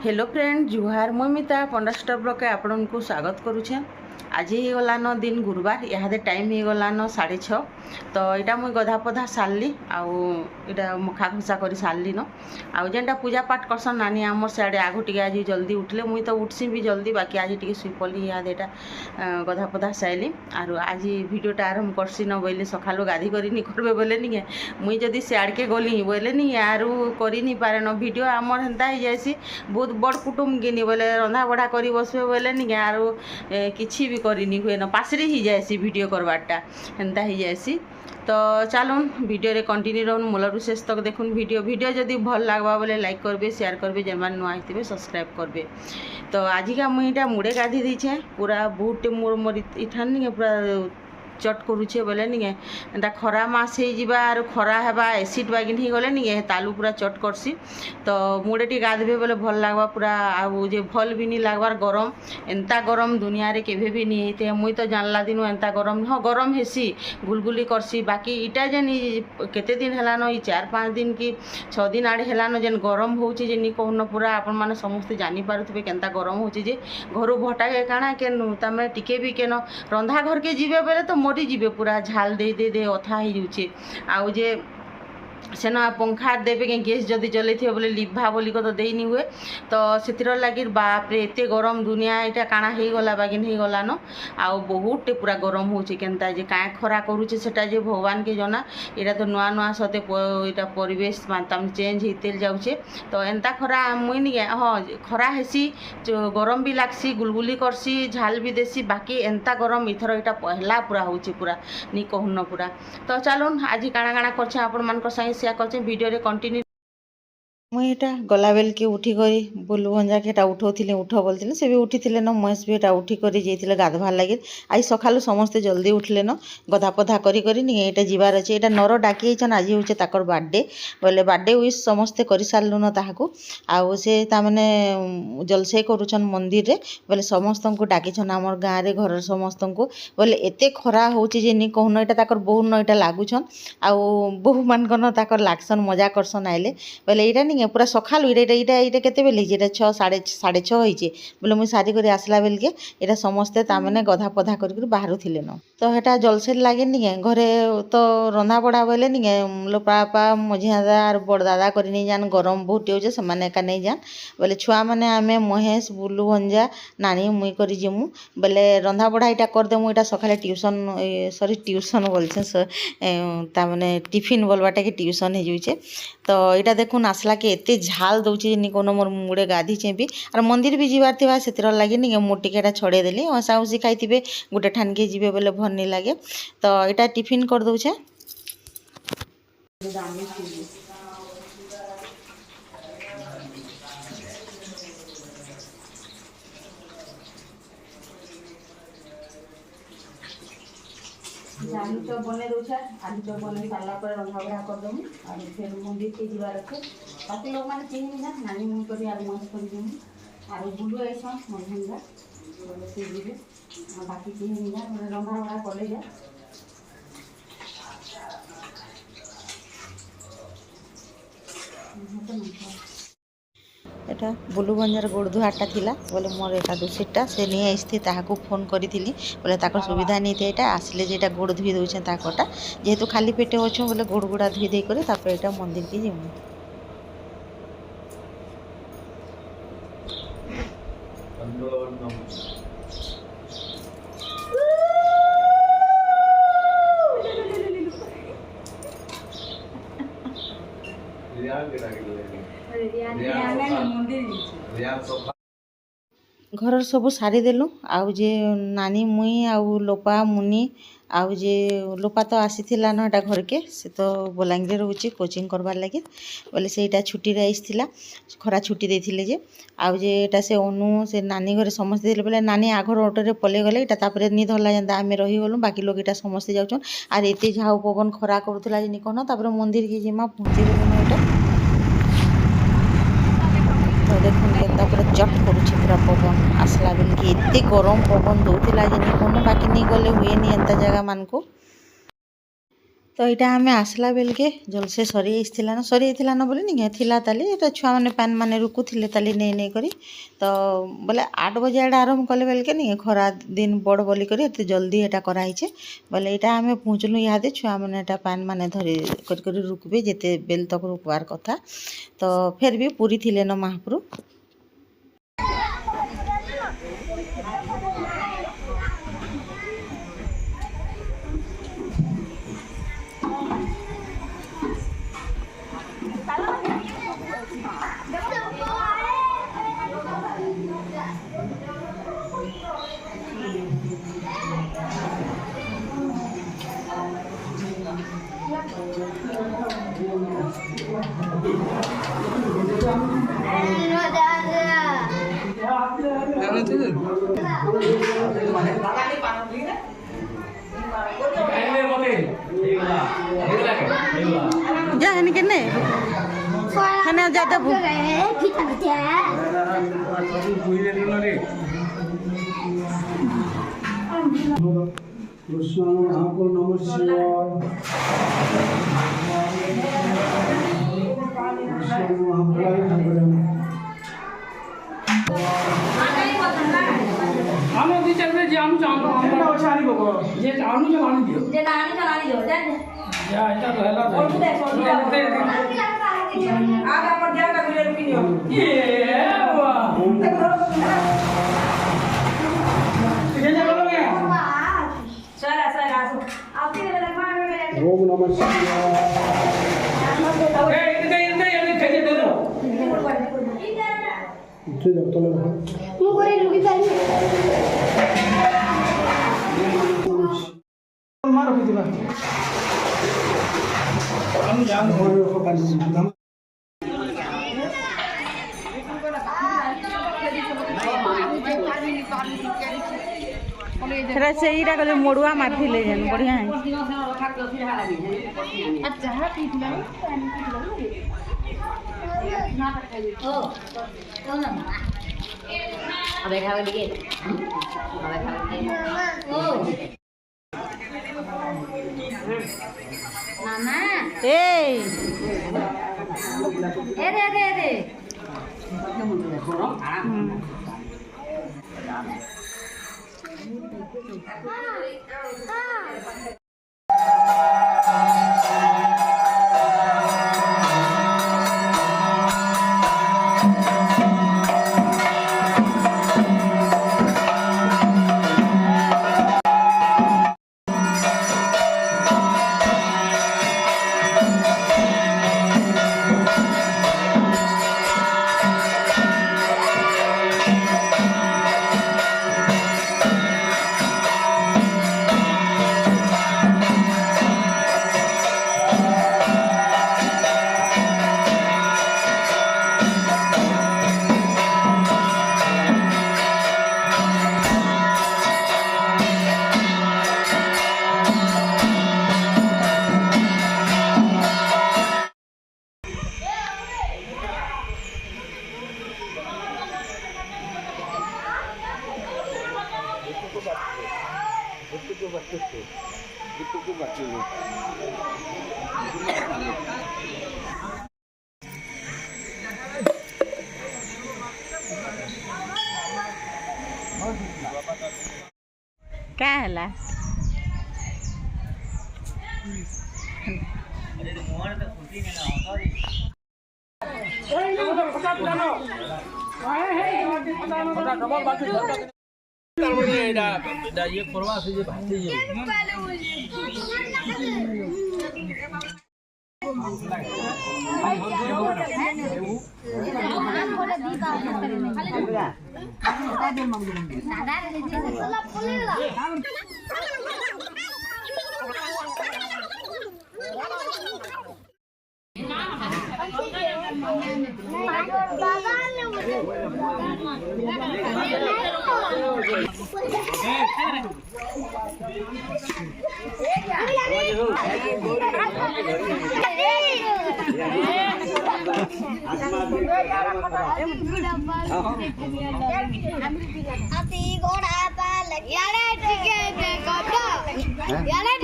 Hello friend जुहार मुमिता पंडा star blog के आपण को स्वागत करुछे। आज ही गलान दिन गुरुवार इहादे टाइम ही गलान 6:30 तो यहाँ मुई गधा पधा सारली आटा मखा घुसा कर सारली न आउ जेनटा पूजा पाठ करसन नानी आमर सियाड़े आगु टे आज जल्दी उठले मुई तो उठसी भी जल्दी बाकी आज टे शुईपली इहादे गधा पधा साइली आर आज भिडियोटा आरम्भ करसी न बोले सकालू गाधी कर करबे बोले नि मुई जदि सियाड़के गली बोले नि यार कर पारे न भिडियो आमर हेन्ता हो जाएसी बहुत बड़ कुटुम गिनी बोले रंधा बढ़ा कर बसबे बोले नि आर किसी भी करनी हुए न पासरी ही जाएसी वीडियो करवाटा हेन्ता ही जाएसी। तो चलून वीडियो रे कंटिन्यू रहून मूलरू शेष तक देखुन वीडियो जदि भल लगवा बोले लाइक करबे शेयर करबे जेन नुआ आइथिबे सब्सक्राइब करबे। तो आजिका मुईटा मुड़े गाधी दीछे पूरा बहुत मोर इठान पूरा चट करुचे बोले नि एंता खरा मास हो खरा हेबा एसिड बागिन ही गले नि तालू पूरा चट करसी। तो मुड़े टी गाधबे बोले भल लागबा पूरा आउ जे भल भी नहीं लागबार गरम एंता गरम दुनिया रे केभे भी नहीं हेते मुई तो जानला दिनु एंता गरम हाँ गरम हेसी गुलगुली करसी बाकी इटा जेन केते दिन हेलान ई 4-5 दिन कि 6 दिन आड़े हेलान जेन गरम होउची जे नि कहन पूरा आपण माने समस्त जानि पारुथबे केनता गरम होउची जे घरु भटा के काना केन तमे टिके भी केन रंधा घर के जीवे बेले तो मरी जीवे पूरा झाल दे दे दे अथा ही जाऊे आउ जे सेना पंखा देवे के गैस जदि जल्दी थे बोले लिभा बोली तो देनी हुए तो से लगी बाप रे एते गरम दुनिया यहाँ काଣା हो गला बागिन हो गला न आउ बहुत पूरा गरम हो केनता जे क्या खरा करुचे सेटा जे भगवान के जना यहाँ तो नुआ नुआ सते यहाँ परिवेश तम चेंज होते जाऊे तो एंता खरा मुई नि हाँ खरा हेसी गरम भी लागसी गुलगुली करसी झाल भी देसी बाकी एंता गरम इथर यहाँ पहला पूरा होची पूरा नि कहून पूरा। तो चलून आज काଣା काଣା करछे आपण मान संगे शेयर करछे वीडियो रे कंटिन्यू। मुई एटा गला बेल के उठी करी बुलु भंजा के उठाऊे उठ बोलते से भी उठी न महेश भी एटा उठी कर जाइए गाधवार लगे आज सकालू समस्ते जल्दी उठले न गधा पधा करी ये जीवार अच्छे यहाँ नर डाकी आज हूँ ताकर बार्थडे बोले बार्थडे विश समस्ते कर सारू न ताकू आउ से ताने जलसई करुछन मंदिर रे बोले समस्त को डाकीछन आम गाँव रे घर समस्त को बोले एते खरा होची जे नि कहून यहाँ ताकर बहु न यहाँ लागुछन आउ बहु मान ताकर लागसन मजा करसन आइले बोले यहाँ पूरा सकाल ये केते बेले ये 6:30 होइए बोले मुझे सारी कर आसला बेल के यहाँ समस्ते ताने गधा पधा कर बाहर थिले न तो यहाँ जलसेर लगे नि घरे तो रंधा बड़ा बोले नि लोपापा मझिया और बड़ दादा कर नहीं जान गरम बहुत हो से एका नहीं जान बोले छुआ मैंने आम महेश बुलू भंजा नानी मुई कर जिमु बोले रंधा बड़ा यहाँ करदेमु यहाँ सकाले ट्यूशन सॉरी ट्यूशन बोलछे ताने टिफिन बोलवाटा कि ट्यूशन हो जाऊे तो यहाँ देखुन आसला के एते झाल दौचे नि कोनो मोर मुड़े गाधीचे भी और मंदिर भी जीवार थिबा सेतिर लगे नि मोर टिकेटा छड़े देली हसा हुसी खाइथिबे गोटे ठान के जीवे बोले भल नहीं लगे तो यहाँ टिफिन कर दौचे। आलू चप बने दूचे आलू चप बन सारा पर रंधा बढ़ा करदेमु और फिर मंदिर के जीवार अच्छे बाकी लोग मैंने चिन्ह ना नानी मुई कर आलू मस कर और बुलू ऐसा मझा बोले से जीवे बाकी चिन्ह ना मैंने रंधा बढ़ा कले जा एटा बुलू भंजार गोड़ धुआटा थिला बोले मोर एकादशीटा से नहीं आसती ताकू फोन करी बोले ताकर सुविधा नहीं थे यहाँ आसिले जेटा गोड़ धुई दौचे ताकटा जेहेतु खाली पेटे अच्छे बोले गोड़ गुड़ा धुई देकर यहाँ मंदिर की जीमु। घर सब सारी देलु आउ जे नानी मुई आउ लोपा मुनी आउ जे लोपा तो आसीथिला न एटा घर के से तो बलांगीर रोचे कोचिंग करबार लगे बोले से एटा छुट्टी रे आइसथिला खरा छुट्टी देथिले जे आउ जे एटा से अनु से नानी घरे समस्त दिले बोले नानी आघर ऑटो रे पले गले एटा तापरे नि धरला जंदा आमे रही गलु बाकी लोग एटा समस्त जाउछन आर एते झाउ पवन खरा करूथला जे नि कोन तापरे मंदिर के जिमा पहुंचे गलु न एटा तो देखुन केता पूरा चट करुचे पूरा पवन आसला बेल के एते गरम पवन दौला जे नहीं कौन बाकी नहीं गले हुए नहीं एंता जगह मान को तो यहाँ आम आसला बेल के जलसे सरी न बोले नहीं थिला ताली तो छुआ मैंने पान माने रुकुले ताली नहीं नहीं करी तो बोले 8 बजे एटा आरम्भ कले बेल के नहीं खरा दिन बड़ बोली करी एते जल्दी एटा कराइछे बोले यहाँ आम पहुँचलु इहादे छुआ मैंने पान माने धरी कर रुकबे जेते बेल तक रुकवार कथा तो फिर भी पूरी थिले न महाप्रभु जा है के नहीं खाना ज्यादा कृष्ण महापुर नमः शिवाय कृष्ण महापुराय नमः हम दी चलते जे हम चाहतो हम ओछारी बको जे आनु जे आनु दियो जे आनु दियो जा एटा तो हैला आगे पर ध्यान का गुले रुकियो ये वाह किधर चलोगे ओम नमः शिवाय से इरा गले मोड़ुआ मारथिले जन बढ़िया है अच्छा अबे खावे दिए अबे खावे मामा ए रे क्या है ये करवा से जे भाती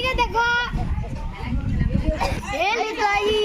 जे देखो ए लिखाई